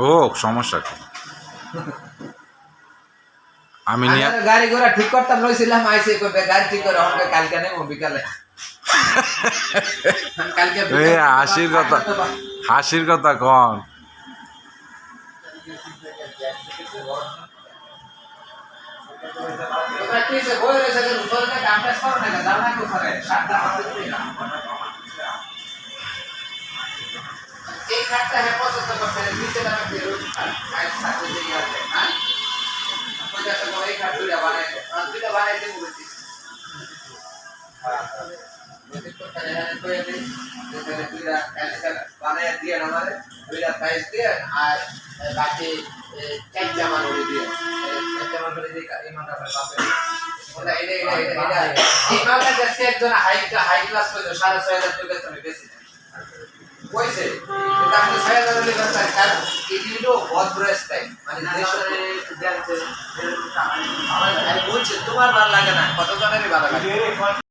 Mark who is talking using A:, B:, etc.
A: ও সমস্যা কি আমি নিয়ে
B: গাড়ি ঘোড়া ঠিক করতাম লইছিলাম আইসে করবে গাড়ি ঠিক করে আমাকে কালকে নেবো বিকালে কালকে
A: এই হাসির কথা কন
B: তোমরা কি সে বই রয়েছে যে উপরে কামটা করো না দাও না কোথায় সাতটা আমাদের দিই না এই খাটটা হে পছন্দ করতে নিচে দাও বেরো আর সাথে দিয়ে আছে হ্যাঁ কোথা থেকে এই খাট দুইটা বানাইতে বলছি যদি কোথা থেকে কইয়া দিই তাহলে দুইটা কালকে বানাই দিয়ে আমারে দুইটা প্রাইস দিয়ে আর বাকি এক জামা করে দিয়ে এক জামা করে দিয়ে ইমানটা পাবে ওটা এটা এই মালটা যাচ্ছে একজন হাই ক্লাস কইতো 6500 টাকা তুমি বেশি কইছে এটা আমি 6000 টাকা বেচতে কারণ এটিও ভদ্র স্টাইল মানে দেশে জানতে আমার বলছে তোমার ভালো লাগে না কত জনেরই ভালো লাগে